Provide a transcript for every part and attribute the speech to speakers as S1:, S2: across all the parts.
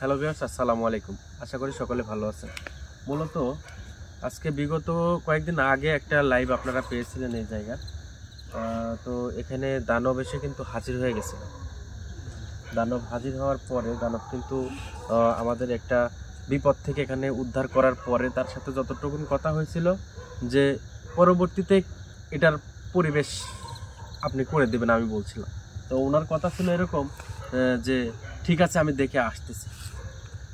S1: Hello viewers, আসসালামু আলাইকুম। আশা করি সকলে ভালো আছেন। মূলত আজকে বিগত কয়েকদিন আগে একটা লাইভ আপনারা পেয়েছিলেন এই জায়গা। তো এখানে দানব এসে কিন্তু হাজির হয়ে গেছিল। দানব হাজির হওয়ার পরে দানব কিন্তু আমাদের একটা বিপদ থেকে এখানে উদ্ধার করার পরে তার সাথে যতটুকুন কথা হয়েছিল যে পরবর্তীতে এটার পরিবেশ আপনি করে দেবেন আমি বলছিলাম। তো ওনার কথা ছিল এরকম যে ঠিক আছে আমি দেখে আসতেছি।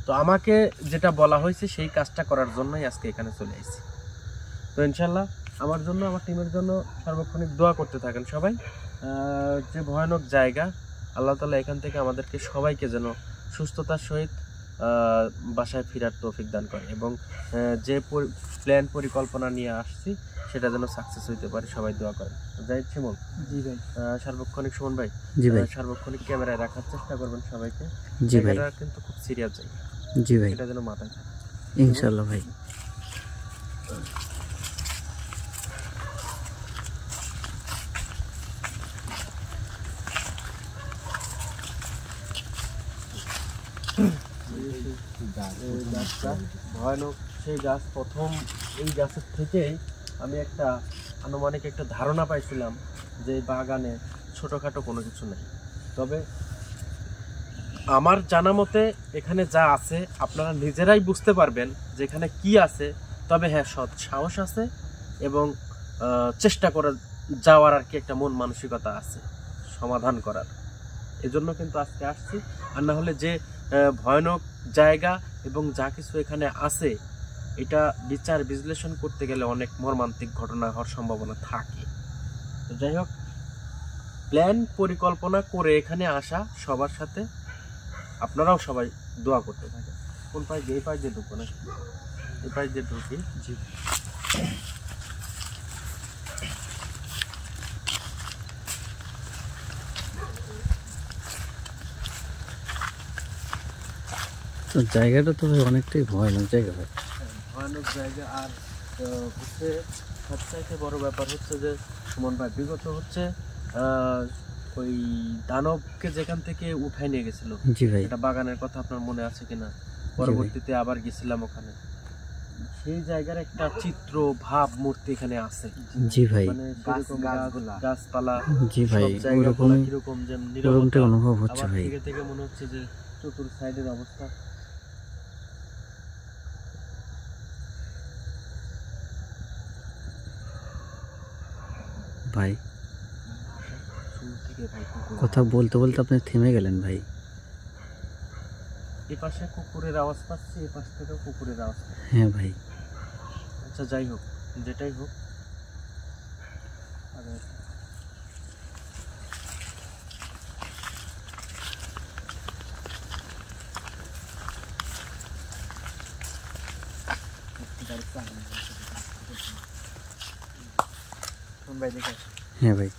S1: তো আমাকে যেটা বলা হয়েছে সেই কাজটা করার জন্যই আজকে এখানে চলে এসেছি। তো ইনশাল্লাহ আমার জন্য আমার টিমের জন্য সার্বক্ষণিক দোয়া করতে থাকেন সবাই। যে ভয়ানক জায়গা, আল্লাহ তাআলা এখান থেকে আমাদেরকে সবাইকে যেন সুস্থতার সহিত বাসায় ফেরার তৌফিক দান করে এবং যে প্ল্যান পরিকল্পনা নিয়ে আসছি সেটা যেন সাকসেস হইতে পারে, সবাই দোয়া করেন। জাহিদ শিমুল,
S2: জি ভাই।
S1: সার্বক্ষণিক সুমন ভাই,
S2: জি ভাই।
S1: সার্বক্ষণিক ক্যামেরায় রাখার চেষ্টা করবেন সবাইকে।
S2: জি ভাই।
S1: এটা কিন্তু খুব সিরিয়াস জায়গা।
S2: জি ভাই,
S1: এটা যেন মাথায় থাকে
S2: ইনশাআল্লাহ ভাই।
S1: ভয়ানক সেই গাছ। প্রথম এই গাছের থেকেই আমি একটা আনুমানিক একটা ধারণা পাইছিলাম যে এই বাগানে ছোটোখাটো কোনো কিছু নেই। তবে আমার জানা মতে এখানে যা আছে আপনারা নিজেরাই বুঝতে পারবেন যে এখানে কি আছে। তবে হ্যাঁ, সৎ সাহস আছে এবং চেষ্টা করে যাওয়ার আর কি একটা মন মানসিকতা আছে সমাধান করার। এজন্য কিন্তু আজকে আসছি। আর না হলে যে ভয়ানক জায়গা এবং যা কিছু এখানে আছে এটা বিচার বিশ্লেষণ করতে গেলে অনেক মর্মান্তিক ঘটনা হওয়ার সম্ভাবনা থাকে। তো যাই হোক, প্ল্যান পরিকল্পনা করে এখানে আসা সবার সাথে আপনারাও সবাই দোয়া করতে থাকেন। কোন পাশ দিয়ে? এই পাশ দিয়ে ঢুকবো না, এই পাশ দিয়ে ঢুকি। জি,
S2: তো জায়গাটা তো ভাই অনেকটাই ভয়ানক জায়গা ভাই।
S1: ভয়ানক জায়গা। আর হচ্ছে সবচাইতে বড় ব্যাপার হচ্ছে যে সুমন ভাই বিগত হচ্ছে ওই দানবকে যেখান থেকে উঠাই নিয়ে গেছিল,
S2: জি ভাই,
S1: এটা বাগানের কথা আপনার মনে আছে কিনা? পরবর্তীতে আবার গেছিলাম ওখানে। সেই জায়গার একটা চিত্র ভাব মূর্তি এখানে আছে।
S2: জি ভাই,
S1: মানে গাছপালা,
S2: জি ভাই,
S1: ওরকম কিরকম যে
S2: ওরকমটা অনুভব হচ্ছে ভাই।
S1: থেকে থেকে মনে হচ্ছে যে চতুর সাইডের অবস্থা।
S2: ভাই কথা বলতে বলতে আপনি থেমে গেলেন ভাই।
S1: এই পাশে কুকুরের আওয়াজ পাচ্ছি, এই পাশ থেকে কুকুরের আওয়াজ পাচ্ছি।
S2: হ্যাঁ ভাই।
S1: আচ্ছা যাই হোক, যেটাই হোক,
S2: হ্যাঁ ভাই,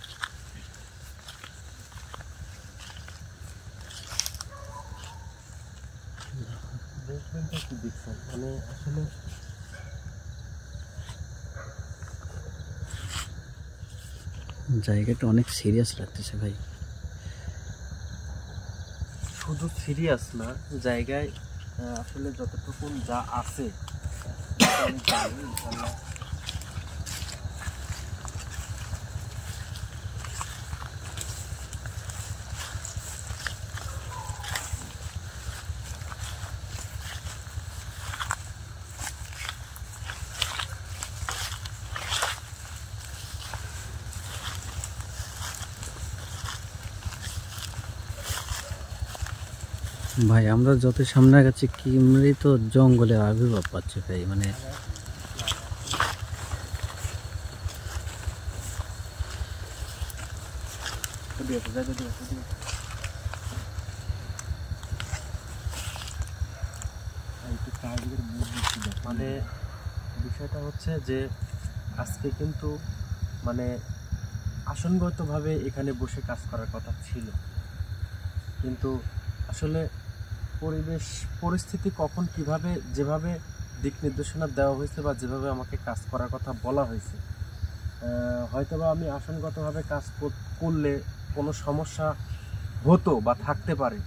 S1: দেখবেনটা কি দেখছেন? মানে আসলে
S2: জায়গাটা অনেক সিরিয়াস লাগতেছে ভাই।
S1: শুধু সিরিয়াস না, জায়গায় আসলে যতটুকু যা আছে আমি জানি ইনশাল্লাহ।
S2: ভাই আমরা যত সামনে আগাচ্ছি কিমরি তো জঙ্গলে আবির্ভাব পাচ্ছে ভাই। মানে
S1: মানে বিষয়টা হচ্ছে যে আজকে কিন্তু মানে আসনগতভাবে এখানে বসে কাজ করার কথা ছিল, কিন্তু আসলে পরিস্থিতি কখন কিভাবে যেভাবে দিক নির্দেশনা দেওয়া হয়েছে বা যেভাবে আমাকে কাজ করার কথা বলা হয়েছে, হয়তোবা আমি আসনগতভাবে কাজ করলে কোনো সমস্যা হতো বা থাকতে পারে।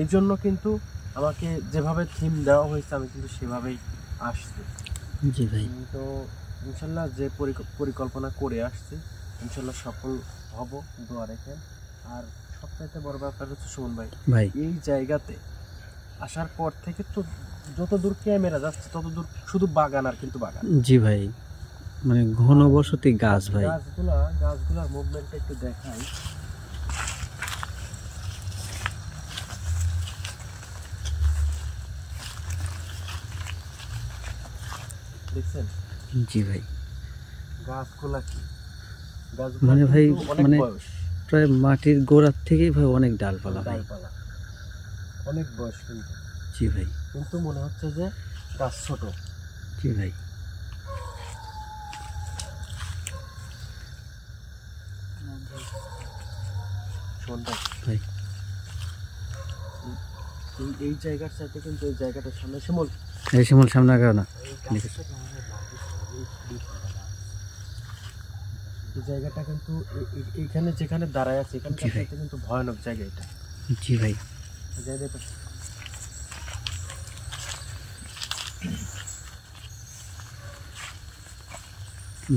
S1: এই জন্য কিন্তু আমাকে যেভাবে থিম দেওয়া হয়েছে আমি কিন্তু সেভাবেই আসছি।
S2: জি ভাই।
S1: তো ইনশাল্লাহ যে পরিকল্পনা করে আসছি ইনশাল্লাহ সফল হব, দোয়া রেখেন। আর সবচাইতে বড় ব্যাপার হচ্ছে সুমন ভাই,
S2: ভাই
S1: এই জায়গাতে আসার পর থেকে তো যত দূর ক্যামেরা যাচ্ছে তত দূর শুধু বাগান আর কিন্তু বাগান।
S2: জি ভাই, মানে ঘনবসতি গাছ ভাই।
S1: গাছগুলার মুভমেন্টটা একটু দেখাই। দেখছেন
S2: জি ভাই,
S1: গাছগুলা কি,
S2: মানে ভাই
S1: অনেক
S2: মানে
S1: বয়স,
S2: প্রায় মাটির গোড়ার থেকেই ভাই অনেক ডালপালা ভাই।
S1: ডালপালা অনেক বয়স কিন্তু,
S2: জি ভাই।
S1: কিন্তু মনে হচ্ছে যে গাছ ছোট।
S2: জি ভাই।
S1: সুন্দর
S2: ভাই
S1: এই জায়গার সাথে কিন্তু এই জায়গাটার সামনে শিমুল
S2: এই শিমুল সামনে আগাও না।
S1: এই জায়গাটা কিন্তু এখানে যেখানে দাঁড়ায় আছে এখানকার
S2: জি ভাই।
S1: সাথে কিন্তু ভয়ানক জায়গা এটা।
S2: জি ভাই।
S1: এই জায়গাটা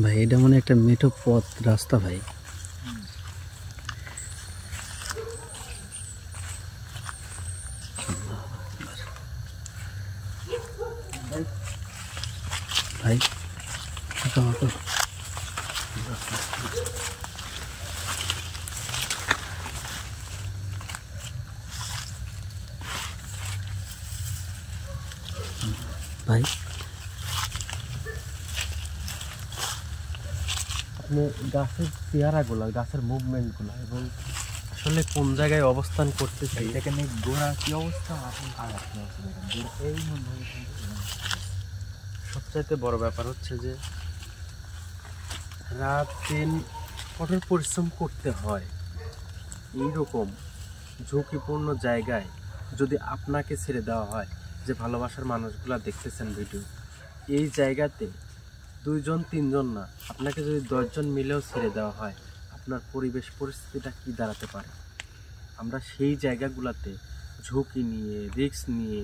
S2: ভাই এটা মানে একটা মেঠো পথ রাস্তা ভাই। ভাই আঁকাও, আঁকাও। ভাই
S1: আপনি গাছের চেহারাগুলো, গাছের মুভমেন্টগুলো এবং আসলে কোন জায়গায় অবস্থান করতেছে
S3: এখানে গোড়া কি অবস্থা এখন আগা কি অবস্থা দেখেন এই মনে হয়
S1: সবচাইতে বড় ব্যাপার হচ্ছে যে রাত দিন কঠোর পরিশ্রম করতে হয়। এইরকম ঝুঁকিপূর্ণ জায়গায় যদি আপনাকে ছেড়ে দেওয়া হয়, যে ভালোবাসার মানুষগুলা দেখতেছেন ভিডিও, এই জায়গাতে 2 জন 3 জন না, আপনাকে যদি 10 জন মিলেও ছেড়ে দেওয়া হয়, আপনার পরিবেশ পরিস্থিতিটা কি দাঁড়াতে পারে। আমরা সেই জায়গাগুলোতে ঝুঁকি নিয়ে, রিস্ক নিয়ে,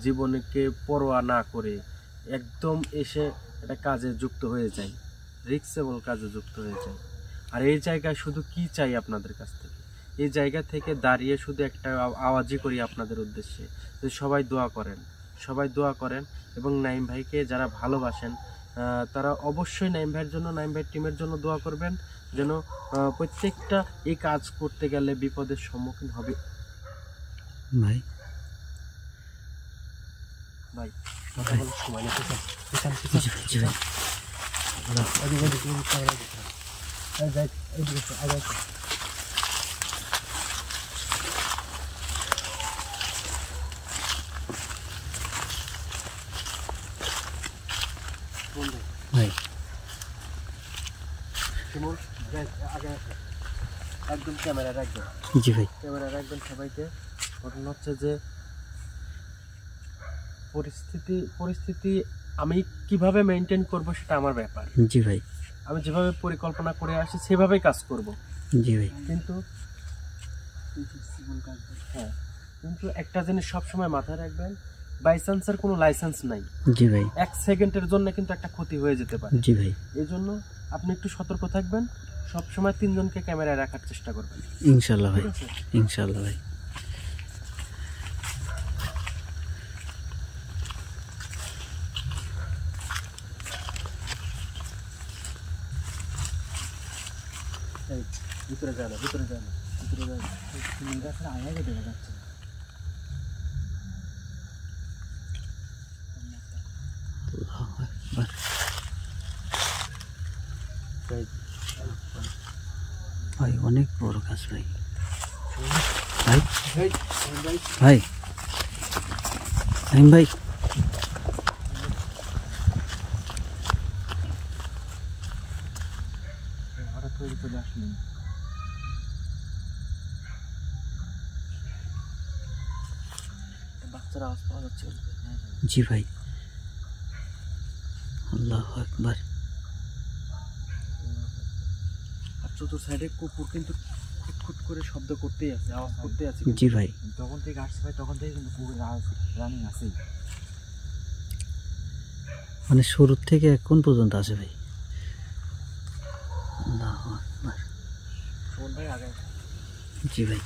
S1: জীবনকে পরোয়া না করে একদম এসে একটা কাজে যুক্ত হয়ে যাই, রিস্কেবল কাজে যুক্ত হয়ে যাই। আর এই জায়গায় শুধু কি চাই আপনাদের কাছ থেকে, এই জায়গা থেকে দাঁড়িয়ে শুধু একটা আওয়াজই করি আপনাদের উদ্দেশ্যে যে সবাই দোয়া করেন, সবাই দোয়া করেন। এবং নাইম ভাইকে যারা ভালোবাসেন তারা অবশ্যই নাইম ভাইয়ের জন্য, নাইম ভাইয়ের টিমের জন্য দোয়া করবেন, যেন প্রত্যেকটা এই কাজ করতে গেলে বিপদের সম্মুখীন হবে।
S2: ভাই
S1: ভাই কথা বলার সময় নেই, পিছান
S2: জি ভাই। জি ভাই। ভাই
S1: একদম ক্যামেরা রাখবেন,
S2: জি ভাই।
S1: ক্যামেরা রাখবেন সবাইকে। ঘটনা হচ্ছে যে পরিস্থিতি আমি কিভাবে মেনটেন করব সেটা আমার ব্যাপার।
S2: জি ভাই।
S1: আমি যেভাবে পরিকল্পনা করে আসি সেভাবেই কাজ করব।
S2: জি ভাই।
S1: কিন্তু হ্যাঁ, কিন্তু একটা জিনিস সবসময় মাথায় রাখবেন, বাই চান্সের কোনো লাইসেন্স নাই।
S2: জি ভাই।
S1: 1 সেকেন্ডের জন্য কিন্তু একটা ক্ষতি হয়ে যেতে পারে।
S2: জি ভাই।
S1: এই জন্য আপনি একটু সতর্ক থাকবেন, সবসময় 3 জনকে ক্যামেরায় রাখার চেষ্টা করবেন।
S2: ইনশাল্লাহ ভাই,
S1: ঠিক আছে?
S2: ইনশাল্লাহ ভাই।
S1: এই, ভিতরে যায় না, ভিতরে যায় না, ভিতরে যায় না। গাছের আগায় দেখা যাচ্ছে না।
S2: আল্লাহু আকবার।
S1: এই,
S2: ভাই অনেক বড় গাছ ভাই। ভাই
S1: এই,
S2: ভাই নাইম ভাই।
S1: হঠাৎ করে চলে আসলেন। বাচ্চারা আওয়াজ পাওয়া যাচ্ছে।
S2: জি ভাই। আল্লাহু আকবার।
S1: আর চতুর সাইডে কুকুর কিন্তু খুব
S3: খুট করে শব্দ করতেই আছে, আওয়াজ করতেই আছে।
S2: জি ভাই।
S3: যখন থেকে আসছে ভাই তখন থেকে কিন্তু পুকুরের আওয়াজ রানিং আছেই।
S2: মানে শুরু থেকে এখন পর্যন্ত আছে ভাই। আল্লাহু আকবার।
S3: শোন ভাই আগে
S2: জি ভাই।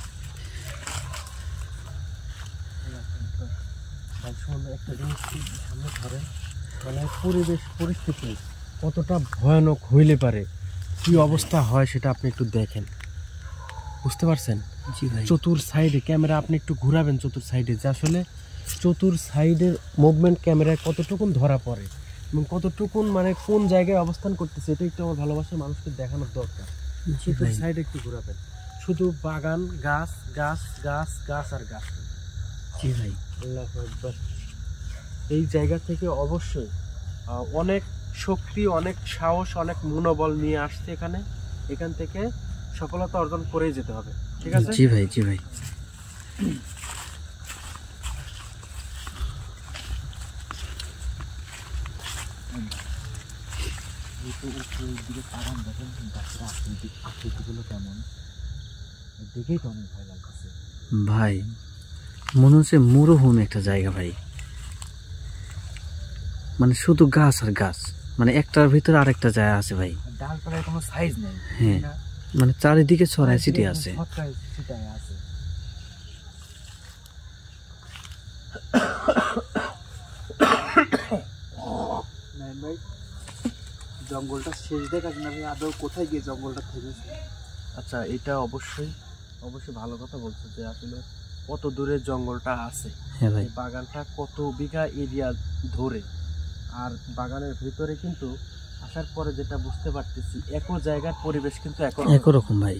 S1: ভাই শোন, একটা জিনিস কি সামনে ধরেন, মানে পরিবেশ পরিস্থিতি কতটা ভয়ানক হইলে পারে, কি অবস্থা হয় সেটা আপনি একটু দেখেন, বুঝতে পারছেন?
S2: জি ভাই।
S1: চতুর সাইডে ক্যামেরা আপনি একটু ঘুরাবেন, চতুর সাইডে যে আসলে চতুর সাইডের মুভমেন্ট ক্যামেরায় কতটুকুন ধরা পড়ে এবং কতটুকুন মানে কোন জায়গায় অবস্থান করতেছে, এটা একটু আমার ভালোবাসার মানুষকে দেখানোর দরকার।
S2: জি
S1: চতুর
S2: ভাই।
S1: সাইডে একটু ঘুরাবেন, শুধু বাগান, গাছ গাছ গাছ গাছ আর গাছ।
S2: জি ভাই।
S1: আল্লাহু আকবার। এই জায়গা থেকে অবশ্যই অনেক শক্তি, অনেক সাহস, অনেক মনোবল নিয়ে আসছে এখানে। এখান থেকে সফলতা অর্জন করেই যেতে হবে, ঠিক আছে?
S2: জি ভাই। জি ভাই।
S3: এই তো উপরের দিকে বাগান দেখেন, গাছের আকৃতিগুলো কেমন, দেখেই তো অনেক ভয় লাগছে।
S2: ভাই মনে হচ্ছে মরুভূমি একটা জায়গা ভাই, মানে শুধু গাছ আর গাছ, মানে একটার ভিতরে আরেকটা জায়গা আছে ভাই।
S3: ডালপালার কোনো সাইজ নেই,
S2: হ্যাঁ, মানে চারিদিকে ছড়ায় ছিটিয়ে আছে।
S3: ছটকায় ছিটায় আছে। নাই ভাই, জঙ্গলটা শেষ দেখা না ভাই, আদৌ কোথায় গিয়ে জঙ্গলটা থেমেছে?
S1: আচ্ছা, এটা অবশ্যই অবশ্যই ভালো কথা বলছো যে আসলে কত দূরে জঙ্গলটা আছে,
S2: হ্যাঁ ভাই।
S1: এই বাগানটা কত বিঘা এরিয়া ধরে, আর বাগানের ভিতরে কিন্তু আসার পরে যেটা বুঝতে পারতেছি একই জায়গার পরিবেশ কিন্তু
S2: একই রকম ভাই।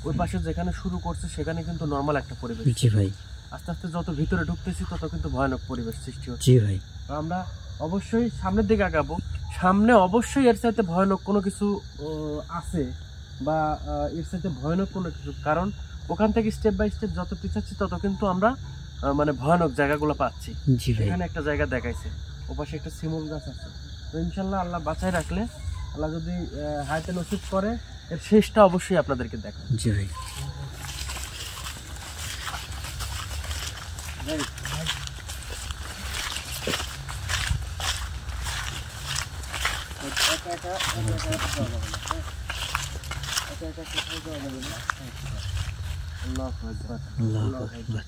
S1: ওই পাশে যেখানে শুরু করছে সেখানে কিন্তু নর্মাল একটা পরিবেশ,
S2: জি ভাই।
S1: আস্তে আস্তে যত ভিতরে ঢুকতেছি তত কিন্তু ভয়ানক পরিবেশ সৃষ্টি হচ্ছে।
S2: জি ভাই।
S1: তো আমরা অবশ্যই সামনের দিকে আগাবো, সামনে অবশ্যই এর চাইতে ভয়ানক কোনো কিছু আছে বা এর চাইতে ভয়ানক কোনো কিছু, কারণ ওখান থেকে স্টেপ বাই স্টেপ যত পিছাচ্ছি তত কিন্তু আমরা মানে ভয়ানক জায়গাগুলো পাচ্ছি।
S2: জি ভাই।
S1: এখানে একটা জায়গা দেখাইছে, ওপাশে একটা শিমুল গাছ আছে। তো ইনশাল্লাহ আল্লাহ বাঁচায় রাখলে, আল্লাহ যদি হায়াতে নসিব করে, এর শেষটা অবশ্যই আপনাদেরকে দেখাবো।
S2: জি ভাই।
S1: আল্লাহু আকবার।
S2: আল্লাহু আকবার।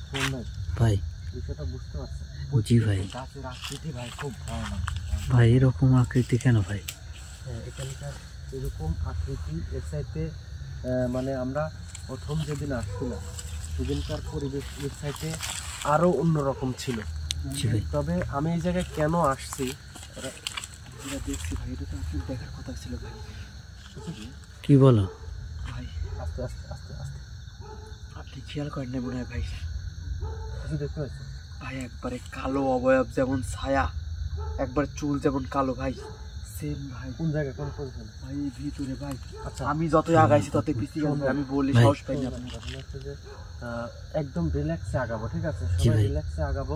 S1: শোন ভাই,
S2: ভাই।
S1: বিষয়টা বুঝতে পারছেন?
S2: জি ভাই।
S3: গাছের আকৃতি ভাই খুব ভয়ানক।
S2: ভাই এরকম আকৃতি কেন ভাই?
S1: হ্যাঁ, এখানকার এরকম আকৃতি এর চাইতে মানে আমরা প্রথম যেদিন আসছিলাম সেদিনকার পরিবেশ এর চাইতে আরও অন্যরকম ছিল।
S2: জি ভাই।
S1: তবে আমি এই জায়গায় কেন আসছি
S3: যেটা দেখছি ভাই, এটা তো আপনার দেখার কথা ছিল ভাই।
S2: কি বলো
S3: ভাই
S1: আস্তে আস্তে আস্তে আস্তে
S3: আপনি খেয়াল করেন না মনে হয় ভাই?
S1: কিছু দেখতে পাচ্ছি
S3: ভাই একবারে কালো অবয়ব যেমন ছায়া, একবার চুল যেমন কালো ভাই, সেম ভাই।
S1: কোন জায়গায়, কোন পজিশন?
S3: ভাই এই ভিতরে ভাই,
S1: আচ্ছা,
S3: আমি যতই আগাইছি ততই পিছিয়ে গেছে। আমি বলি
S2: ভাই।
S3: সাহস পাইনি আপনি।
S1: ঘটনা হচ্ছে যে একদম রিল্যাক্সে আগাবো, ঠিক আছে?
S2: জি
S1: সবাই
S2: ভাই।
S1: রিল্যাক্সে আগাবো,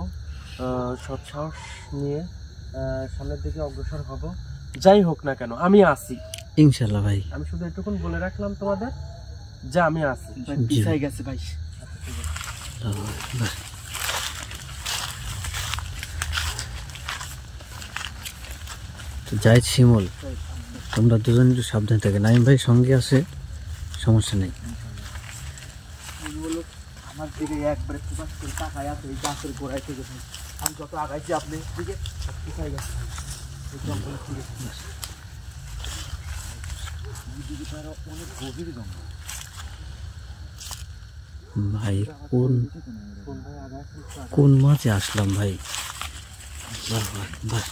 S1: সৎ সাহস নিয়ে সামনের দিকে অগ্রসর হব। যাই হোক না কেন আমি আছি,
S2: ইনশাল্লাহ ভাই।
S1: আমি শুধু এটুকুন বলে রাখলাম তোমাদের যে আমি আছি।
S3: ভাই
S2: জি।
S3: পিছাই গেছে ভাই।
S1: আচ্ছা, ঠিক আছে।
S2: আল্লাহু আকবার। তো যাই শিমুল, তোমরা দুজন একটু সাবধানে থাকে। নাইম ভাই সঙ্গে আছে, সমস্যা নেই।
S3: মনে হলো আমার দিকে একবারে প্রকাশ করে তাকায় আছে এই গাছের গোড়ায় থেকে ভাই। আমি যত আগাইছি আপনার দিকে সব পিছাই গেছে ভাই। এই জঙ্গলের দিকে দিকে তো আরো অনেক গভীর জঙ্গল
S2: ভাই কোন
S3: কোন ভাই আগাইছি
S2: কোন মাঝে আসলাম ভাই? আল্লাহু আকবার।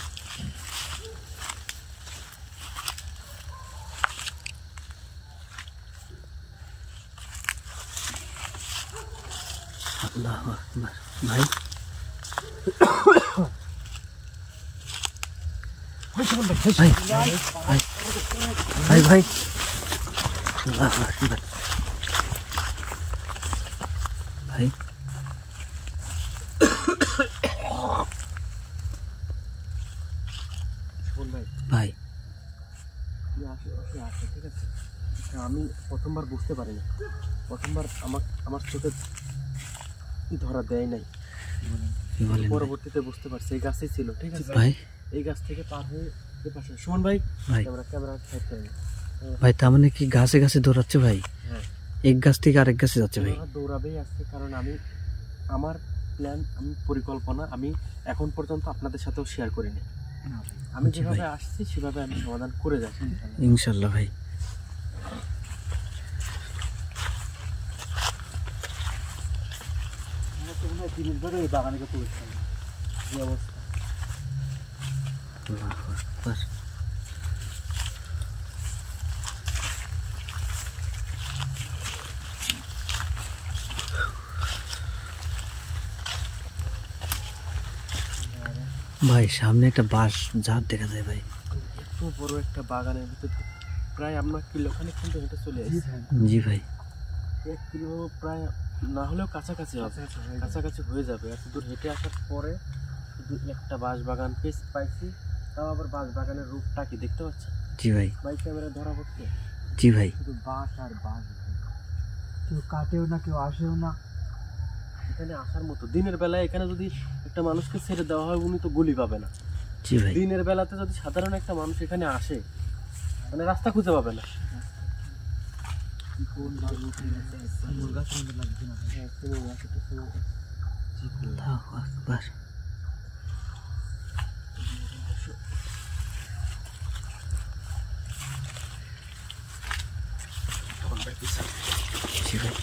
S2: আল্লাহু আকবার। ভাই ভাই ভাই ভাই ভাই আল্লাহু আকবার। ভাই
S1: শোন ভাই,
S2: ভাই
S1: তুই আশেপাশে আসো, ঠিক আছে? আমি প্রথমবার বুঝতে পারিনি, প্রথমবার আমার চোখে ধরা দেয় নাই,
S2: কি বলেন ভাই?
S1: পরবর্তীতে বুঝতে পারছি এই গাছেই ছিল। ঠিক আছে
S2: ভাই
S1: এই গাছ থেকে পার হয়ে এ পাশে সুমন ভাই
S2: ভাই
S1: ক্যামেরা সাইড করেন।
S2: ভাই তার মানে কি গাছে গাছে দৌড়াচ্ছে ভাই?
S1: হ্যাঁ
S2: এক গাছ থেকে আরেক গাছে যাচ্ছে ভাই?
S1: ওরা দৌড়াবেই আসছে, কারণ আমার প্ল্যান, আমি পরিকল্পনা আমি এখন পর্যন্ত আপনাদের সাথেও শেয়ার করিনি। আমি
S2: জি ভাই।
S1: যেভাবে আসছি সেভাবে আমি সমাধান করে যাচ্ছি।
S2: ইনশাল্লাহ ভাই।
S3: আমার তো মনে হয় 30 বছর এই বাগানে কেউ প্রবেশ করে না। যে অবস্থা।
S2: আল্লাহু আকবার। ভাই সামনে একটা বাঁশ ঝাড় দেখা যায় ভাই।
S1: এত বড় একটা বাগানের ভিতর প্রায় আমরা কিলোখানেক কিন্তু হেঁটে চলে
S3: জি
S1: এসেছি।
S3: ভাই।
S2: জি ভাই।
S1: 1 কিলো প্রায় না হলেও কাছাকাছি হবে, কাছাকাছি হয়ে যাবে। এত দূর হেঁটে আসার পরে শুধু একটা বাঁশ বাগান পাইছি, তাও আবার বাঁশ বাগানের রূপটা কি দেখতে পাচ্ছেন?
S2: জি ভাই।
S1: বাইক ক্যামেরা ধরা পড়ছে।
S2: জি ভাই।
S3: শুধু বাঁশ আর বাঁশ ভাই। কেউ কাটেও না, কেউ আসেও না।
S1: এখানে আসার মতো দিনের বেলায় এখানে যদি একটা মানুষকে ছেড়ে দেওয়া হয় উনি তো গুলি পাবে না।
S2: জি ভাই।
S1: দিনের বেলাতে যদি সাধারণ একটা মানুষ এখানে আসে মানে রাস্তা খুঁজে পাবে না।
S3: কোন বাঘ উঠে গেছে? শিমুল গাছ সুন্দর লাগছে না ভাই?
S1: হ্যাঁ, শিমুল গাছ, একটা শিমুল গাছ।
S2: আল্লাহু আকবার। জি ভাই।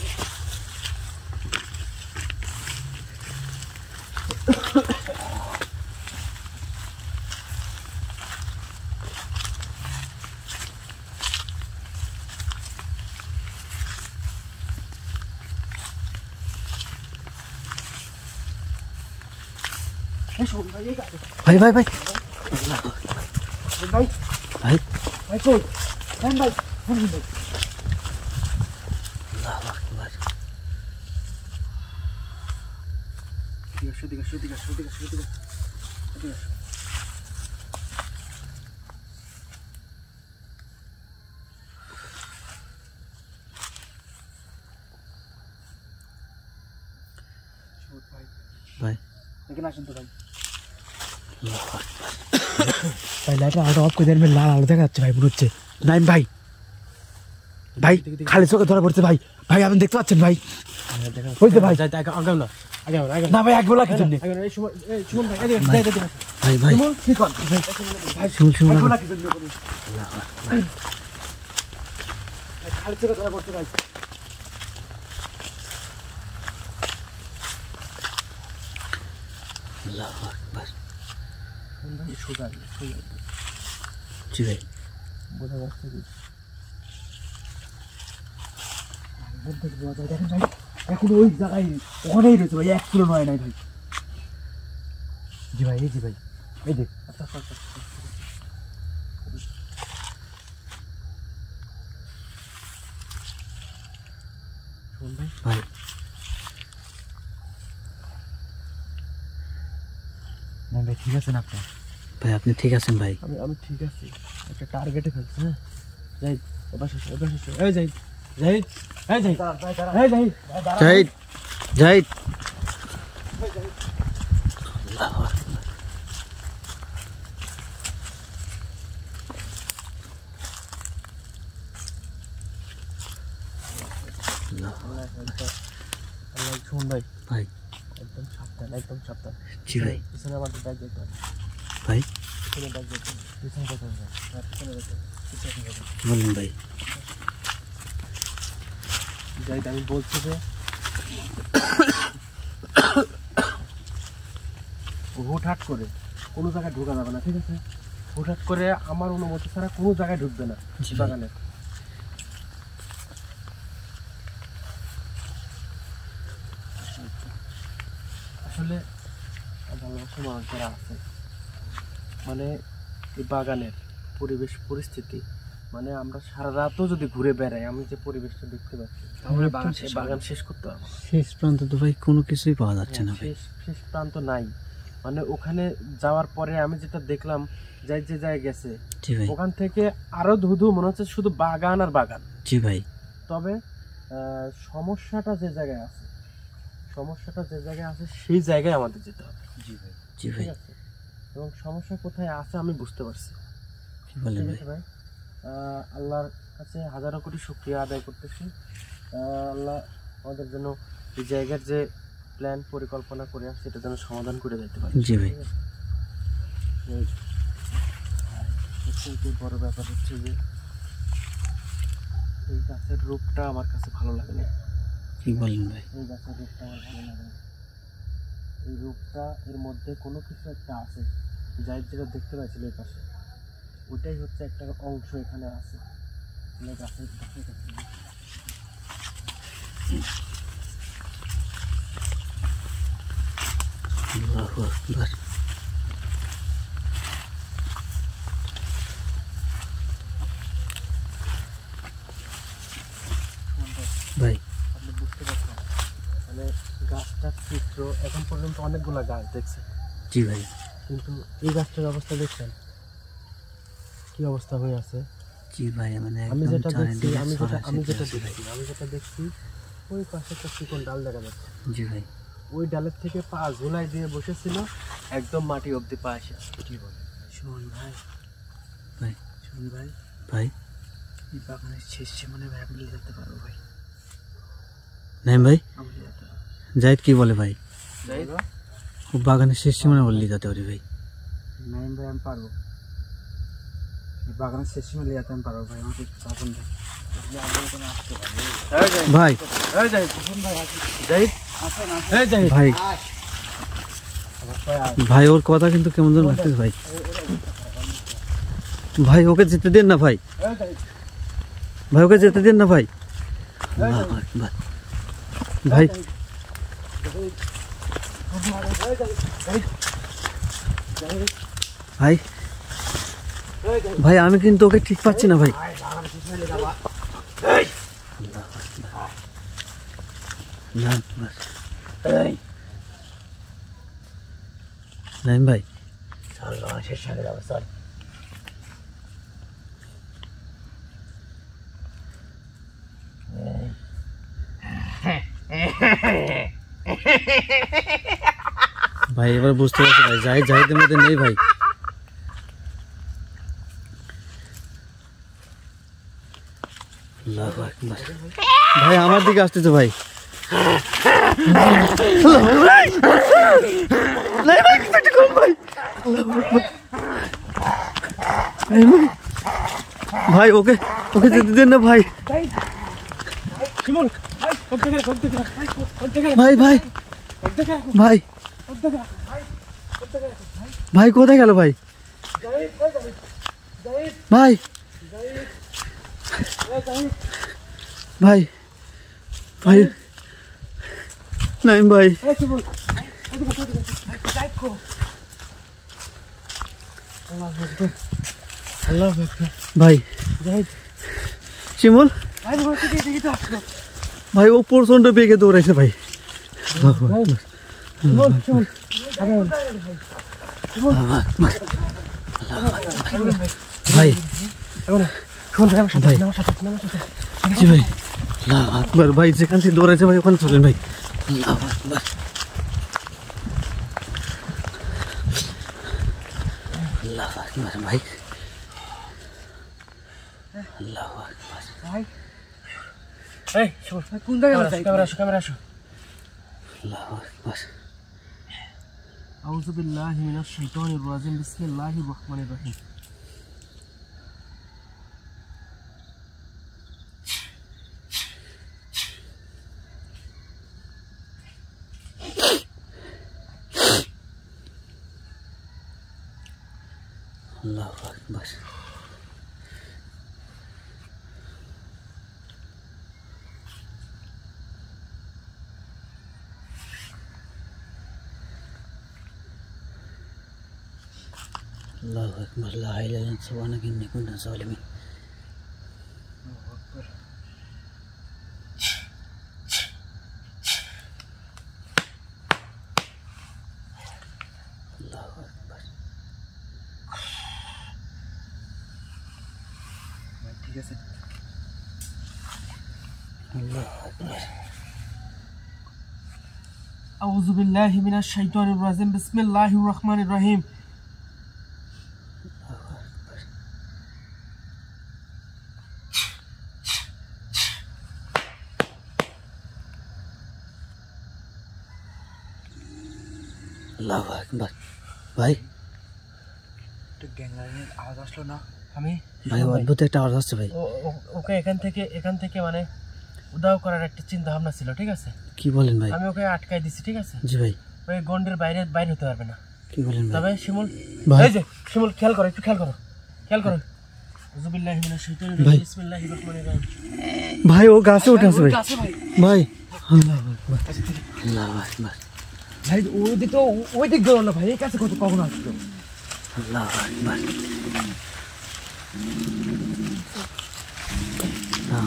S3: এই শোন ভাই, এই গাছে।
S2: ভাই ভাই ভাই
S3: ভাই,
S2: ভাই।
S3: ভাই কই? হ্যাঁ ভাই, হ্যাঁ ভাই।
S2: আল্লাহু আকবার।
S1: এদিকে আসো, এদিকে আসো, এদিকে আসো, এদিকে আসো, এদিকে আসো, এদিকে আসো। শোন ভাই,
S2: ভাই
S3: এখানে আসেন তো ভাই।
S2: আল্লাহু আকবার।
S3: ভাই লাইটটা আলো অফ করে দেন, লাল আলো দেখা যাচ্ছে ভাই, মনে হচ্ছে। নাইম ভাই, ভাই খালি চোখে ধরা পড়ছে ভাই। ভাই আপনি দেখতে পাচ্ছেন ভাই? হইছে ভাই।
S1: যাই, আগাও না, আগাও না, আগাও না।
S3: না ভাই, এক বলা কি জন্য?
S1: আগাও না, এই সুমন, এই সুমন ভাই, এদিকে আসো, এদিকে আসো।
S2: ভাই ভাই
S3: শিমুল, কি কর? ভাই
S2: শিমুল শিমুল
S3: এক বলা
S2: আল্লাহু
S3: কি জন্য?
S2: আকবার।
S3: ভাই, খালি চোখে ধরা পড়ছে ভাই।
S2: আল্লাহু আকবার।
S1: সুমন ভাই, সোজা, সোজা।
S2: জি ভাই।
S1: বোঝা যাচ্ছে কি?
S3: দেখেন ভাই, এখন ওই জায়গায় ওখানেই রয়েছে ভাই, 1 কিলো নয় নাই ভাই। জি ভাই, এই জি ভাই, এই দেখ।
S1: আচ্ছা, আচ্ছা, আচ্ছা। সুমন ভাই,
S2: ভাই
S3: না ভাই, ঠিক আছেন আপনি?
S2: ভাই আপনি ঠিক আছেন ভাই?
S1: আমি ঠিক আছি, একটা টার্গেটে ফেলছি। হ্যাঁ যাই, এবার শেষ, এবার শেষ। এই যাই, যাই, এই যাই, এই যাই।
S2: জাহিদ জাহিদ। আল্লাহু আকবার।
S1: আল্লাহ, সুমন ভাই,
S2: ভাই
S1: একদম সাবধান, একদম সাবধান।
S2: জি ভাই।
S1: পিছনে আমাদের ব্যাগ যেতে হবে,
S2: ভাই
S1: পিছনে ব্যাগ যেতে হবে, পিছনে যেতে হবে, হ্যাঁ পিছনে যেতে হবে, পিছনে যেতে হবে।
S2: বলুন ভাই।
S1: যাই, আমি বলছি যে হুটহাট করে কোনো জায়গায় ঢোকা যাবে না, ঠিক আছে? হুটহাট করে আমার অনুমতি ছাড়া কোনো জায়গায় ঢুকবে না
S2: জি ভাই।
S1: বাগানে। আসলে ভালোবাসা মানুষ যারা আছে মানে এই বাগানের পরিবেশ পরিস্থিতি, মানে আমরা সারা রাতও যদি ঘুরে বেড়াই আমি যে পরিবেশটা দেখতে পাচ্ছি তাহলে বাগান শেষ করতে হবে।
S2: শেষ প্রান্ত তো ভাই কোনো কিছুই পাওয়া যাচ্ছে না ভাই।
S1: শেষ শেষ প্রান্ত নাই, মানে ওখানে যাওয়ার পরে আমি যেটা দেখলাম, যাই যে জায়গায় গেছে
S2: জি ভাই।
S1: ওখান থেকে আরো ধুধু মনে হচ্ছে শুধু বাগান আর বাগান।
S2: জি ভাই।
S1: তবে সমস্যাটা যে জায়গায় আছে সেই জায়গায় আমাদের যেতে হবে।
S3: জি ভাই।
S2: জি ভাই।
S1: ঠিক আছে, এবং সমস্যা কোথায় আছে আমি বুঝতে পারছি।
S2: কি বলেন
S1: ঠিক আছে ভাই, আল্লাহর কাছে হাজারো কোটি শুকরিয়া আদায় করতেছি। আল্লাহ আমাদের জন্য এই জায়গার যে প্ল্যান পরিকল্পনা করে আসছে এটা যেন সমাধান করে দিতে পারে।
S2: জি ভাই।
S1: সবচেয়ে বড় ব্যাপার হচ্ছে যে এই গাছের রূপটা আমার কাছে ভালো লাগে না।
S2: কি বলেন ভাই?
S1: এই গাছের রূপটা আমার ভালো লাগে না। এই রূপটা এর মধ্যে কোনো কিছু একটা আছে, যাই যেটা দেখতে পাচ্ছিল এই পাশে, ওইটাই হচ্ছে একটা অংশ এখানে আছে। গাছের গাছের কাছে
S2: আল্লাহু আকবার। ভাই
S1: আপনি বুঝতে পারছেন, মানে গাছটার চিত্র এখন পর্যন্ত অনেকগুলো গাছ দেখছেন,
S2: জি ভাই।
S1: কিন্তু এই গাছটার অবস্থা দেখছেন কি অবস্থা হয়ে আছে।
S2: জি ভাই, মানে
S1: আমি
S2: একদম
S1: যেটা দেখছি
S2: চারিদিকে
S1: আমি যেটা
S2: ছড়ায়
S1: আমি যেটা
S2: ছিটিয়ে আছে ভাই।
S1: দেখছি আমি যেটা দেখছি ওই পাশে একটা চিকন ডাল দেখা যাচ্ছে।
S2: জি ভাই।
S1: ওই ডালের থেকে পা ঝুলাই দিয়ে বসেছিল, একদম মাটি অবধি পা আসে।
S3: কি বলে? শুনুন ভাই,
S2: ভাই
S3: শুনুন ভাই,
S2: ভাই
S3: এই বাগানের শেষ সীমানে ভাই আমি নিয়ে যেতে পারবো ভাই।
S2: নাইম ভাই,
S3: আমি নিয়ে যেতে পারবো।
S2: জাহিদ কি বলে ভাই?
S1: যাই
S2: ও বাগানের শেষ সীমানা বললি যেতে পারি ভাই।
S3: নাইম ভাই আমি পারবো, এই বাগানের শেষ সীমা নিয়ে যেতে আমি পারবো ভাই। আমাকে একটু চাপন দেয়, আপনি আমাদের এখানে আসতে পারবেন
S2: ভাই
S1: যাই
S3: ভাই। আসেন
S1: যাই
S3: আসেন
S1: যাই
S2: ভাই
S3: আমার ভাই
S2: ভাই, ওর কথা কিন্তু কেমন যেন লাগতেছে ভাই। ভাই ওকে যেতে দেন না ভাই, ভাই ওকে যেতে দেন না ভাই। আল্লাহু আকবার। ভাই ভাই ভাই, আমি কিন্তু ওকে ঠিক পাচ্ছি না ভাই। নাইম ভাই,
S3: শেষ হয়ে যাবে স্যার।
S2: ভাই এবার বুঝতে পারছি ভাই, জাহিদের মধ্যে নেই ভাই। আল্লাহু আকবার। ভাই আমার দিকে আসতেছে ভাই। ভাই ওকে ওকে যেতে দেন না ভাই। ভাই ভাই ভাই ভাই কোথায় গেল ভাই? ভাই ভাই ভাই নাইম ভাই, ভাই শিমুল ভাই, ও প্রচন্ড বেগে দৌড়াইছে ভাই। ভাই জি ভাই, আল্লাহু আকবার। ভাই যেখান থেকে দৌড়াইছে ভাই ওখানে চলেন ভাই। আল্লাহু আকবার। আল্লাহু আকবার ভাই। আল্লাহু আকবার
S3: ভাই
S1: এই
S3: কোন জায়গায়
S1: ক্যামেরা আসো।
S2: আল্লাহু আকবার।
S1: আউযু বিল্লাহি মিনাশ শাইতানির রাজিম, বিসমিল্লাহির রহমানির রহিম।
S2: আল্লাহু আকবার। আল্লাহু আকবার। লা ইলাহা ইল্লাল্লাহ সুবহানাকা ইন্নী কুনতু মিনাজ জালিমিন। আল্লাহু আকবার।
S3: ঠিক আছে
S1: আউযু বিল্লাহি মিনাশ শাইতানির রাজিম বিসমিল্লাহির রহমানির রহিম
S2: আল্লাহু আকবার। ভাই
S3: একটু গ্যাংলাইনের আওয়াজ আসলো না?
S1: আমি
S2: ভাই অদ্ভুত একটা আওয়াজ আসছে ভাই।
S1: ওকে এখান থেকে মানে উদাও করার একটা চিন্তা ভাবনা ছিল, ঠিক আছে?
S2: কি বলেন ভাই?
S1: আমি ওকে আটকাই দিছি, ঠিক আছে?
S2: জি ভাই।
S1: ওই গন্ডের বাইরে হতে পারবে না।
S2: কি বলেন ভাই?
S1: তবে শিমুল,
S2: ভাই।
S1: এই যে শিমুল, খেয়াল করো, একটু খেয়াল করো। আউযু বিল্লাহি মিনাশ শাইতানির
S2: ভাই।
S1: রাজিম বিসমিল্লাহির রহমানির রহিম।
S2: ভাই ও গাছে উঠে আছে ভাই।
S3: আছে ভাই।
S2: ভাই আল্লাহু আকবার। আল্লাহু আকবার।
S3: ভাই ওই দিক গেল না ভাই, এই কাছে কখন আসলো?
S2: আল্লাহু আকবার।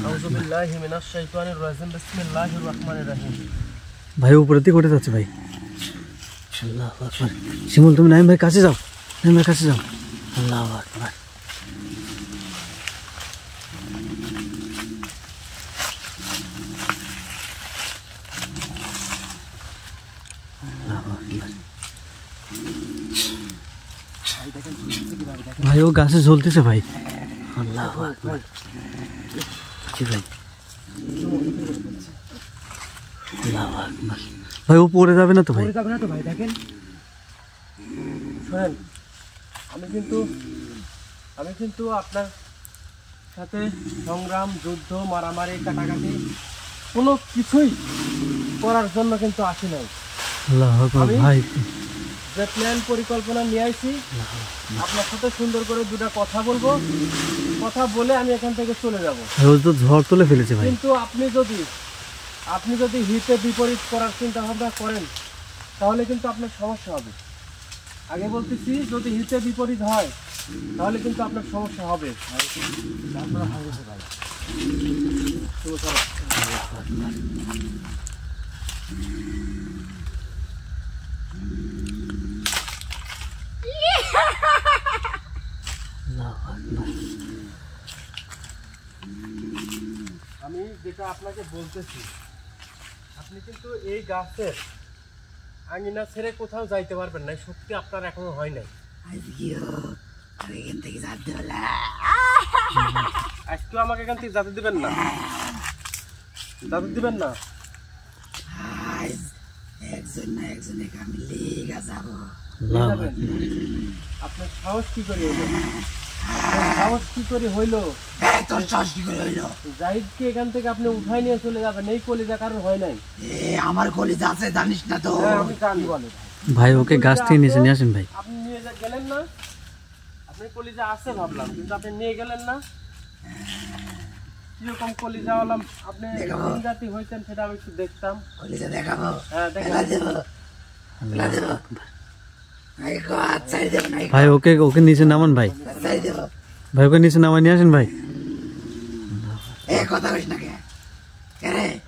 S1: আউযু বিল্লাহি মিনাশ শাইতানির রাজিম বিসমিল্লাহির রহমানির রহিম।
S2: ভাই উপরের দিকে উঠে যাচ্ছে ভাই। আল্লাহু আকবার। শিমুল তুমি নাইম ভাই কাছে যাও, নাইম ভাই কাছে যাও। আল্লাহু আকবার। আল্লাহু আকবার। ভাই ও গাছে ঝুলতেছে ভাই। আল্লাহু আকবার। জি ভাই। আল্লাহু আকবার। ভাই ও পড়ে যাবে না তো ভাই?
S3: পড়ে যাবে না তো ভাই? দেখেন
S1: শোনেন, আমি কিন্তু আপনার সাথে সংগ্রাম, যুদ্ধ, মারামারি, কাটাকাটি কোনো কিছুই করার জন্য কিন্তু আসি নাই।
S2: আল্লাহু আকবার।
S1: আমি-
S2: ভাই
S1: যে প্ল্যান পরিকল্পনা নিয়ে আইছি, আপনার সাথে সুন্দর করে দুটা কথা বলবো, কথা বলে আমি এখান থেকে চলে যাব।
S2: ভাই ও তো ঝড় তুলে ফেলেছে ভাই।
S1: কিন্তু আপনি যদি হিতে বিপরীত করার চিন্তা ভাবনা করেন, তাহলে কিন্তু আপনার সমস্যা হবে। আগে বলতেছি, যদি হিতে বিপরীত হয় তাহলে কিন্তু আপনার সমস্যা হবে।
S2: আল্লাহু আকবার।
S1: আমি যেটা আপনাকে বলতেছি, আপনি কিন্তু এই গাছের আঙিনা ছেড়ে কোথাও যাইতে পারবেন না। এই শক্তি আপনার এখনো হয় নাই। আজকেও আমাকে এখান থেকে যেতে দিবেন না, যেতে দিবেন না।
S2: আল্লাহু আকবার।
S1: আপনার সাহস কি করে হইলো? আপনার সাহস কি করে হইলো? জাহিদকে এখান থেকে আপনি উঠাই নিয়ে চলে যাবেন, এই কলিজা কারণ হয় নাই।
S3: আমার কলিজা আছে জানিস না তো?
S1: হ্যাঁ, আমি জানি, বলে
S2: ভাই ওকে গাছ থেকে নিচে নিয়ে আসেন ভাই।
S1: আপনি নিয়ে গেলেন না, আপনি কলিজা আছে ভাবলাম, কিন্তু আপনি নিয়ে গেলেন না। কিরকম কলিজা হলাম আপনি কোন জাতি হয়েছেন সেটা আমি একটু দেখতাম।
S3: কলিজা দেখাবো?
S1: হ্যাঁ, দেখেন।
S2: আল্লাহু আকবার। ভাই ওকে নিচে নামান ভাই। ভাই ওকে নিচে নামাই নিয়ে আসেন ভাই।
S3: কথা কইস না কে?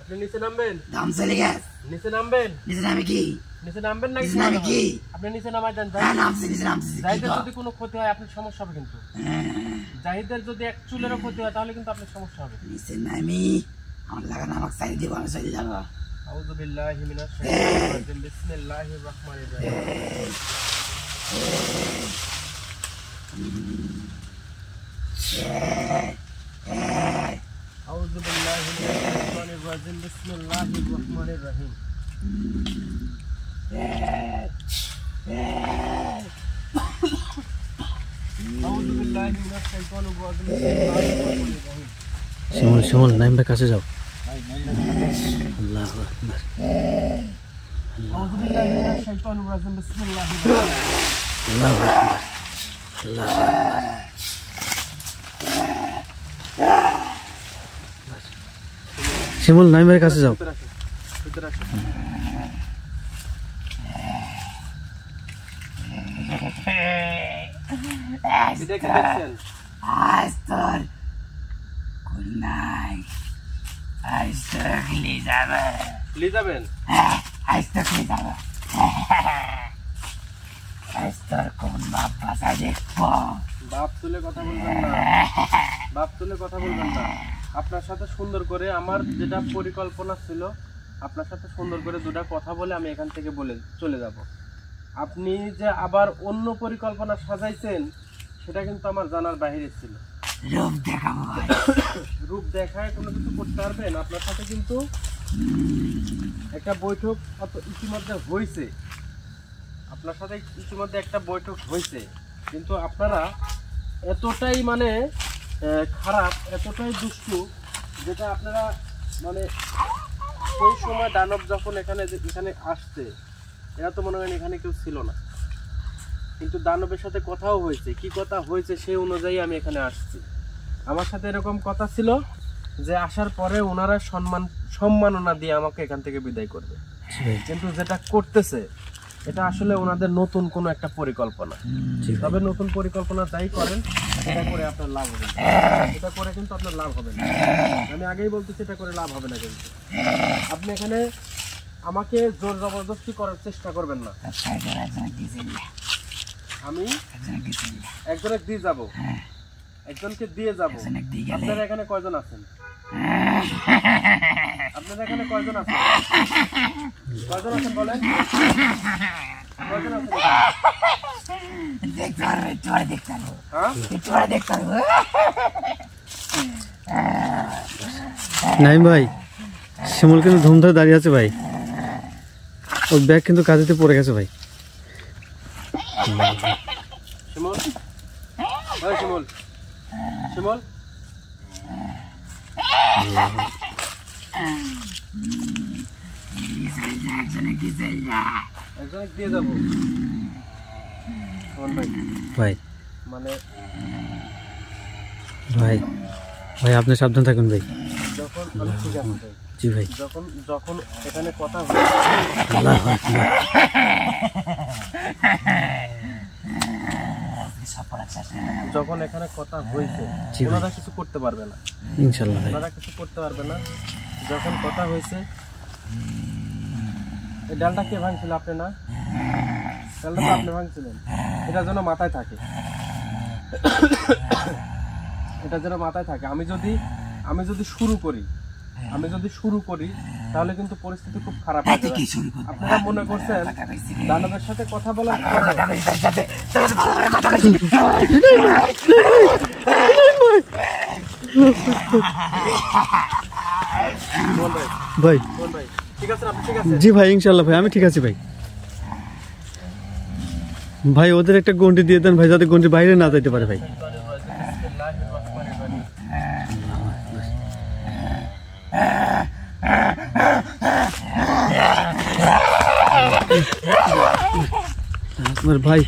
S1: আপনি নিচে নামবেন,
S3: দাম চলে গেছে।
S1: নিচে নামবেন,
S3: নিচে নামে কি?
S1: নিচে নামবেন না?
S3: নিচে নামে কি?
S1: আপনি নিচে নামাই দেন।
S3: নামছি, নিচে নামছি।
S1: জাহিদের যদি কোনো ক্ষতি হয় আপনার সমস্যা হবে, কিন্তু জাহিদের যদি এক চুলেরও ক্ষতি হয় তাহলে কিন্তু আপনার সমস্যা হবে।
S3: নিচে নামি আমার লাগানো আমাকে চাই দিব, আমি চলে যাবো।
S1: আউযু বিল্লাহি মিনাশ শাইতানির রাজিম বিসমিল্লাহির রহমানির রহিম। আউযু বিল্লাহি মিনাশ শাইতানির রাজিম বিসমিল্লাহির রহমানির রহিম। আউযু বিল্লাহি মিনাশ শাইতানির রাজিম বিসমিল্লাহির রহমানির রহিম।
S2: শিমুল নাইম ভাই কাছে যাও। আল্লাহু আকবার।
S1: আউযু বিল্লাহি মিনাশ শাইতানির রাজিম বিসমিল্লাহির রহমানির রহিম।
S2: আল্লাহু আকবার। আল্লাহু আকবার। শিমুল নাইম ভাই কাছে যাও।
S1: ভিতরে আসো। এটা কি দেখছেন?
S3: আজ তোর কোন নাই, আজ তোর খেলে যাবে,
S1: নিয়ে যাবেন?
S3: আজ তোর খেলে যাবে, আজ তোর কোন বাপ বাসা দেখবো।
S1: বাপ তুলে কথা বলবেন না, বাপ তুলে কথা বলবেন না। আপনার সাথে সুন্দর করে আমার যেটা পরিকল্পনা ছিল, আপনার সাথে সুন্দর করে দুটো কথা বলে আমি এখান থেকে বলে চলে যাব। আপনি যে আবার অন্য পরিকল্পনা সাজাইছেন সেটা কিন্তু আমার জানার বাইরে ছিল। রূপ দেখায় কোনো কিছু করতে পারবেন? আপনার সাথে কিন্তু একটা বৈঠক ইতিমধ্যে হয়েছে, আপনার সাথে ইতিমধ্যে একটা বৈঠক হয়েছে, কিন্তু আপনারা এতটাই মানে খারাপ, এতটাই দুষ্টু, যেটা আপনারা মানে সেই সময় দানব যখন এখানে আসছে, এরা তো মনে হয় এখানে কেউ ছিল না, কিন্তু দানবের সাথে কথাও হয়েছে। কি কথা হয়েছে সেই অনুযায়ী আমি এখানে আসছি। আমার সাথে এরকম কথা ছিল যে আসার পরে ওনারা সম্মাননা দিয়ে আমাকে এখান থেকে বিদায় করবে, কিন্তু যেটা করতেছে এটা আসলে ওনাদের নতুন কোনো একটা পরিকল্পনা। তবে নতুন পরিকল্পনা যাই করেন, এটা করে আপনার লাভ হবে না, এটা করে কিন্তু আপনার লাভ হবে না। আমি আগেই বলতেছি এটা করে লাভ হবে না। কিন্তু আপনি এখানে আমাকে জোর জবরদস্তি করার চেষ্টা করবেন না। আমি একজনকে দিয়ে যাব, একজনকে দিয়ে যাব। আপনারা এখানে কয়জন আছেন? আপনারা এখানে কয়জন আছেন? কয়জন আছেন বলেন? কয়জন আছেন?
S2: নাইম ভাই, শিমুল কিন্তু ধুম ধরে দাঁড়িয়ে আছে ভাই, ওর ব্যাগ কিন্তু কাঁদিতে পড়ে গেছে ভাই।
S1: শিমুল, ওই শিমুল, শিমুল, একজনকে দিয়ে যাবো
S2: ভাই।
S1: মানে
S2: ভাই ভাই আপনি সাবধান থাকুন ভাই।
S1: যখন ঠিক আছে ভাই,
S2: জি ভাই।
S1: যখন যখন এখানে কথা যখন এখানে কথা হয়েছে, ওনারা কিছু করতে পারবে না
S2: ইনশাআল্লাহ,
S1: ওনারা কিছু করতে পারবে না। যখন কথা হয়েছে, এই ডালটা কে ভাঙছিল? আপনি না? ডালটা তো আপনি ভাঙছিলেন। এটা যেন মাথায় থাকে, এটা যেন মাথায় থাকে। আমি যদি শুরু করি তাহলে কিন্তু পরিস্থিতি খুব খারাপ হয়ে যাবে। আপনারা মনে করছেন দানবের সাথে কথা বলার
S2: ভাই?
S1: ঠিক আছে, আপনি ঠিক আছে?
S2: জি ভাই, ইনশাআল্লাহ ভাই, আমি ঠিক আছি ভাই। ভাই ওদের একটা গন্ডি দিয়ে দেন ভাই, যাতে গন্ডির বাইরে না যেতে পারে ভাই। আমার ভাই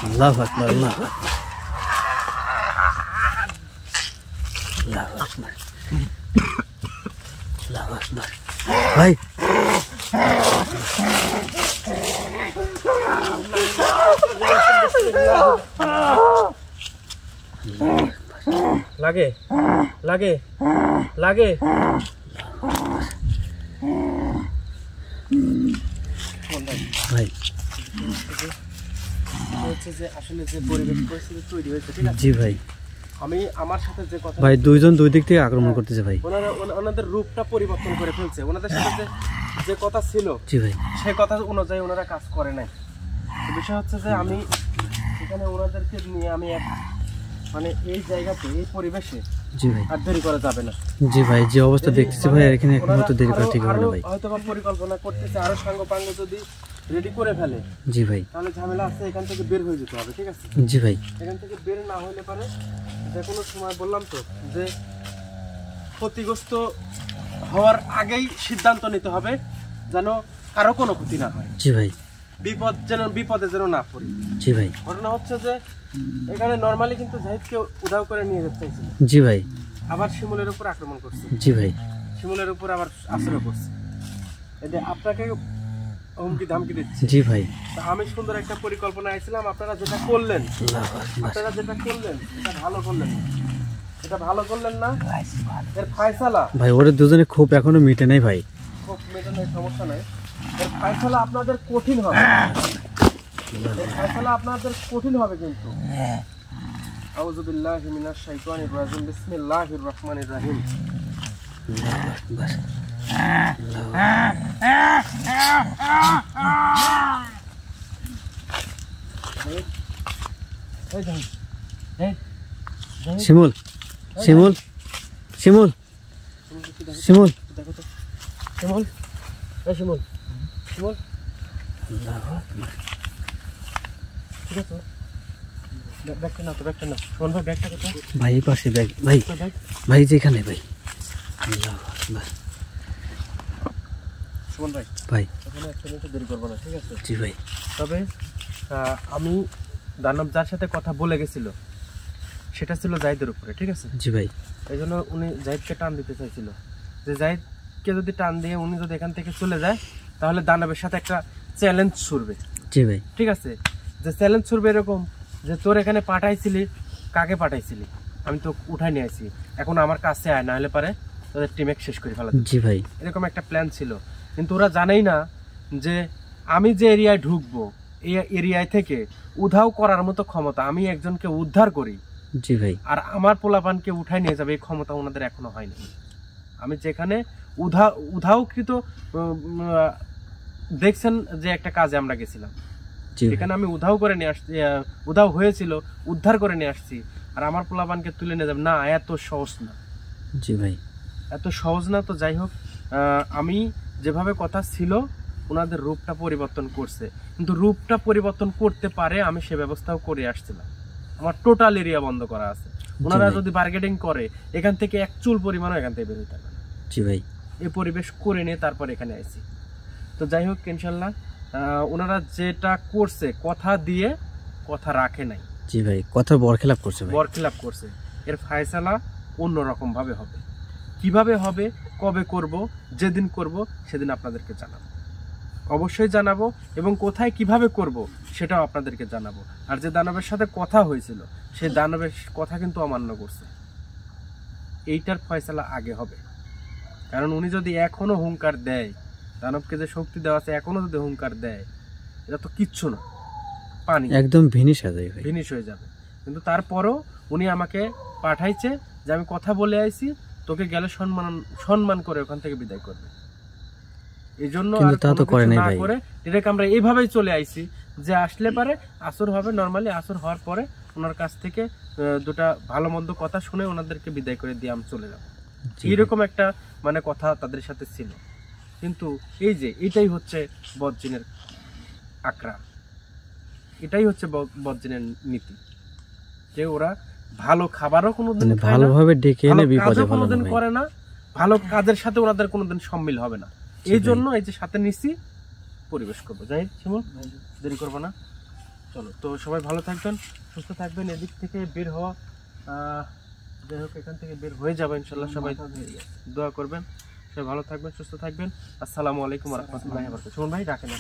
S2: আল্লাহু আকবার, আল্লাহু আকবার, আল্লাহু আকবার, আল্লাহু আকবার। ভাই
S1: লাগে লাগে লাগে
S2: ভাই
S1: হচ্ছে যে আসলে যে পরিবেশ পরিস্থিতি তৈরি হয়েছে, ঠিক আছে?
S2: জি ভাই।
S1: আমি আমার সাথে যে কথা
S2: ভাই দুইজন দুই দিক থেকে আক্রমণ করতেছে ভাই।
S1: ওনাদের রূপটা পরিবর্তন করে ফেলছে। ওনাদের সাথে যে কথা ছিল,
S2: জি ভাই,
S1: সেই কথা অনুযায়ী ওনারা কাজ করে নাই। বিষয় হচ্ছে যে আমি এখানে ওনাদেরকে নিয়ে আমি মানে এই জায়গাতে, এই পরিবেশে
S2: জি ভাই,
S1: আর দেরি করা যাবে না।
S2: জি ভাই, যে অবস্থা দেখতেছি ভাই, এখানে একমাত্র দেরি করা ঠিক হবে না ভাই।
S1: হয়তো বা পরিকল্পনা করতেছে, আরো সাঙ্গ পাঙ্গ যদি রেডি করে ফেলে,
S2: জি ভাই,
S1: তাহলে ঝামেলা আছে, এখান থেকে বের হয়ে যেতে হবে, ঠিক আছে?
S2: জি ভাই,
S1: এখান থেকে বের না হইলে পারে যে কোনো সময় বললাম তো যে ক্ষতিগ্রস্ত হওয়ার আগেই সিদ্ধান্ত নিতে হবে, যেন কারো কোনো ক্ষতি না হয়।
S2: জি ভাই,
S1: বিপদে যেন না পড়ি।
S2: জি ভাই।
S1: ঘটনা হচ্ছে যে এখানে নরমালি কিন্তু জাহিদকে উধাও করে নিয়ে যেতে চাইছিল,
S2: জি ভাই,
S1: আবার শিমুলের উপর আক্রমণ করছে,
S2: জি ভাই,
S1: শিমুলের উপর আবার আশ্রয় করছে। এতে আপনাকে হুমকি ধামকি দিচ্ছে।
S2: জি ভাই।
S1: আমি সুন্দর একটা পরিকল্পনা আইছিলাম, আপনারা যেটা করলেন এটা ভালো করলেন, এটা ভালো করলেন না। এর ফায়সালা
S2: ভাই ওরা দুজনে খুব এখনো মিটে নাই ভাই।
S1: খুব মেটানোর সমস্যা নাই, এর ফায়সালা আপনাদের কঠিন হবে। এই ফায়সালা আপনাদের কঠিন হবে কিন্তু। আউযু বিল্লাহি মিনাশ শাইতানির রাজিম, বিসমিল্লাহির রহমানির রহিম।
S2: শিমুল শিমুল শিমুল শিমুল
S1: দেখো তো শিমুল, এই শিমুল, শিমুল ঠিক আছে। ব্যাগটা না তো, ব্যাগটা না শোন ভাই, ব্যাগটা কোথায়?
S2: ভাই এই পাশে ব্যাগ, ভাই
S1: ব্যাগ
S2: ভাই যেখানে ভাই। আল্লাহু আকবার।
S1: সুমন ভাই,
S2: ভাই
S1: ওখানে একটা মিনিট দেরি করবো না, ঠিক আছে?
S2: জি ভাই।
S1: তবে আমি দানব যার সাথে কথা বলে গেছিল সেটা ছিল জাহিদের উপরে, ঠিক আছে?
S2: জি ভাই।
S1: এই জন্য উনি জাহিদকে টান দিতে চাইছিল, যে জাহিদকে যদি টান দিয়ে উনি যদি এখান থেকে চলে যায় তাহলে দানবের সাথে একটা চ্যালেঞ্জ ছুড়বে,
S2: জি ভাই।
S1: ঠিক আছে? যে চ্যালেঞ্জ ছুড়বে এরকম যে তোর এখানে পাঠাইছিলি, কাকে পাঠাইছিলি? আমি তো উঠাই নিয়ে আসি, এখন আমার কাছে আয়, না হলে পারে তোদের টিমেক শেষ করে ফেলা।
S2: জি ভাই।
S1: এরকম একটা প্ল্যান ছিল, কিন্তু ওরা জানেই না যে আমি যে এরিয়ায় ঢুকবো এই এরিয়ায় থেকে উধাও করার মতো ক্ষমতা, আমি একজনকে উদ্ধার করি
S2: জি ভাই।
S1: আর আমার পোলাপানকে উঠাই নিয়ে যাবে, এই ক্ষমতা ওনাদের এখনো হয়নি। আমি যেখানে উধাওকৃত দেখছেন যে একটা কাজে আমরা গেছিলাম, এখানে আমি উধাও করে নিয়ে আসছি, উধাও হয়েছিল, উদ্ধার করে নিয়ে আসছি, আর আমার পোলাপানকে তুলে নিয়ে যাবে না, এত সহজ না।
S2: জি ভাই।
S1: এত সহজ না। তো যাই হোক, আমি যেভাবে কথা ছিল ওনাদের রূপটা পরিবর্তন করছে, কিন্তু রূপটা পরিবর্তন করতে পারে আমি সে ব্যবস্থাও করে আসছিলাম। আমার টোটাল এরিয়া বন্ধ করা আছে, ওনারা যদি বার্গেটিং করে এখান থেকে এক চুল পরিমাণও এখান থেকে বের হইতে পারবে না।
S2: জি ভাই।
S1: এই পরিবেশ করে নিয়ে তারপর এখানে আইছি। তো যাই হোক ইনশাল্লাহ ওনারা যেটা করছে, কথা দিয়ে কথা রাখে নাই।
S2: জি ভাই, কথা বরখেলাপ করছে ভাই,
S1: বরখেলাপ করছে। এর ফায়সালা অন্যরকম ভাবে হবে। কিভাবে হবে, কবে করব, যেদিন করব সেদিন আপনাদেরকে জানাবো, অবশ্যই জানাবো, এবং কোথায় কিভাবে করব সেটাও আপনাদেরকে জানাবো। আর যে দানবের সাথে কথা হয়েছিল সেই দানবের কথা কিন্তু অমান্য করছে, এইটার ফয়সালা আগে হবে। কারণ উনি যদি এখনো হুঙ্কার দেয়, দানবকে যে শক্তি দেওয়া আছে এখনো যদি হুঙ্কার দেয়, এটা তো কিচ্ছু না, পানি,
S2: একদম ভিনিশ হয়ে যাবে ভাই,
S1: ফিনিশ হয়ে যাবে। কিন্তু তারপরও উনি আমাকে পাঠাইছে যে আমি কথা বলে আইছি, তোকে গেলে সম্মান করে ওখান থেকে বিদায় করবে। এই জন্য ডিরেক্ট আমরা এইভাবেই চলে আইছি, যে আসলে পারে আসর হবে, নর্মালি আসর হওয়ার পরে ওনার কাছ থেকে দুটা ভালো মন্দ কথা শুনে ওনাদেরকে বিদায় করে দিয়ে আমি চলে যাবো, এইরকম একটা মানে কথা তাদের সাথে ছিল। কিন্তু এই যে এটাই হচ্ছে বদজিনের আকরাম, এটাই হচ্ছে বদজিনের নীতি, যে ওরা ভালো খাবারও কোনোদিন
S2: ভালোভাবে ডেকে এনে বিপদে
S1: কোনোদিন করে না, ভালো কাজের সাথে ওনাদের কোনোদিন সম্মিল হবে না। এই জন্য এই যে সাথে নিচ্ছি, পরিবেশ করবো। যাই শিমুল, দেরি করবো না, চলো। তো সবাই ভালো থাকবেন, সুস্থ থাকবেন। এদিক থেকে বের হওয়া, যাই হোক এখান থেকে বের হয়ে যাবে ইনশাল্লাহ। সবাই দোয়া করবেন, সবাই ভালো থাকবেন, সুস্থ থাকবেন। আসসালামু আলাইকুম ওয়া রাহমাতুল্লাহি ওয়া বারাকাতুহু। শিমুল ভাই ডাকেন।